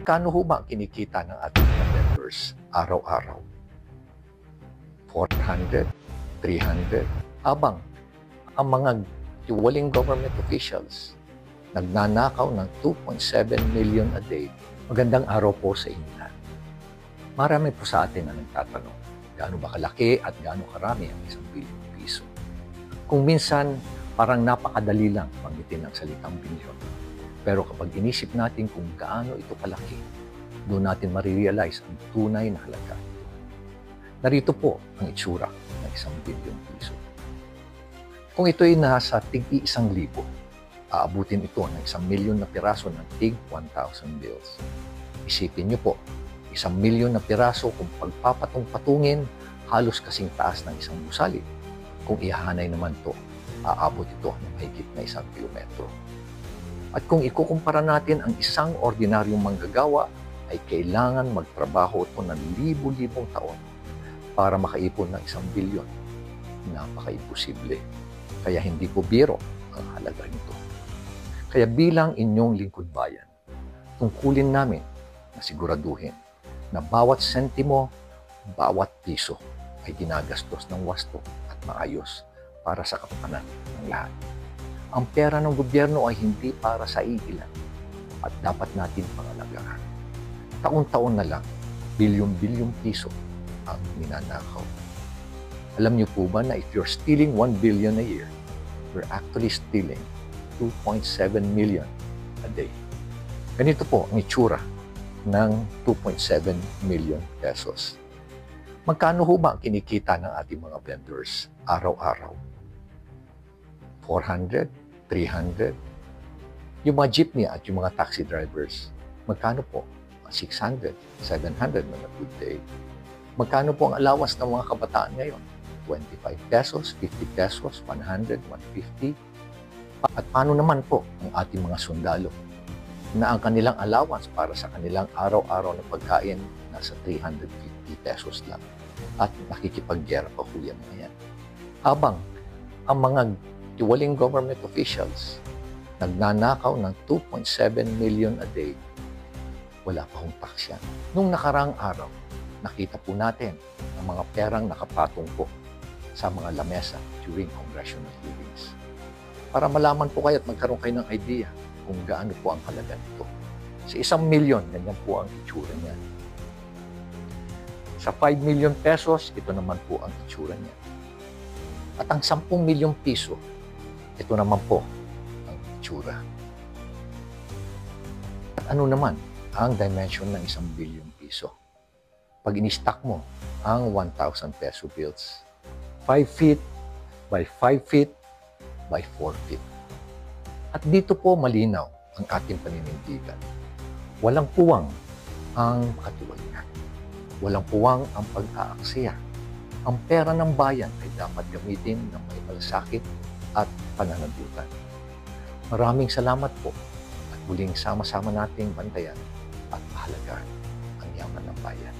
Kano ho ba ang kinikita ng ating mga vendors araw-araw? 400, 300, habang ang mga tiwaling government officials nagnanakaw ng 2.7 million a day. Magandang araw po sa inyo lahat. Marami po sa atin na nagtatanong, gaano ba kalaki at gaano karami ang 1 bilyong piso? Kung minsan, parang napakadali lang banggitin ang salitang bilyon. Pero kapag inisip natin kung gaano ito kalaki, doon natin marirealize ang tunay na halaga ito. Narito po ang itsura ng 1 bilyong piso. Kung ito ay nasa tig-1,000, aabutin ito ng 1 milyon na piraso ng tig-1,000 bills. Isipin niyo po, 1 milyon na piraso kung pagpapatong-patungin, halos kasing taas ng isang gusali. Kung ihahanay naman ito, aabot ito ng mahigit na 1 kilometro. At kung ikukumpara natin ang isang ordinaryong manggagawa, ay kailangan magtrabaho ito ng libu-libong taon para makaipon ng 1 bilyon. Napaka-imposible. Kaya hindi po biro ang halaga nito. Kaya bilang inyong lingkod bayan, tungkulin namin na siguraduhin na bawat sentimo, bawat piso ay ginagastos ng wasto at maayos para sa kapakanan ng lahat. Ang pera ng gobyerno ay hindi para sa iilan at dapat natin pangalagaan. Taon-taon na lang, bilyon-bilyong piso ang ninanakaw. Alam niyo po ba na if you're stealing 1 billion a year, you're actually stealing 2.7 million a day. Ganito po ang itsura ng 2.7 million pesos. Magkano ho ba ang kinikita ng ating mga vendors araw-araw? 400, 300. Yung mga jeepney at yung mga taxi drivers, magkano po? 600, 700 on a good day. Magkano po ang allowance ng mga kabataan ngayon? 25 pesos, 50 pesos, 100, 150. At paano naman po ang ating mga sundalo na ang kanilang allowance para sa kanilang araw-araw na pagkain nasa 350 pesos lang at nakikipaggera pa po yan ngayon. Habang ang mga tiwaling government officials nagnanakaw ng 2.7 million a day, wala pa hong tax yan. Nung nakarang araw, nakita po natin ang mga perang nakapatong po sa mga lamesa during congressional hearings. Para malaman po kayo at magkaroon kayo ng idea kung gaano po ang halaga nito. Sa 1 milyon, ganyan po ang itsura niya. Sa 5 million pesos, ito naman po ang itsura niya. At ang 10 milyong piso, ito naman po ang itsura. At ano naman ang dimension ng 1 bilyong piso? Pag in-stack mo ang 1,000 peso bills, 5 feet by 5 feet by 4 feet. At dito po malinaw ang ating paninindigan. Walang puwang ang katiwalian. Walang puwang ang pag-aaksaya. Ang pera ng bayan ay dapat gamitin ng may malasakit at pananagutan. Maraming salamat po at muling sama-sama nating bantayan at pahalagaan ang yaman ng bayan.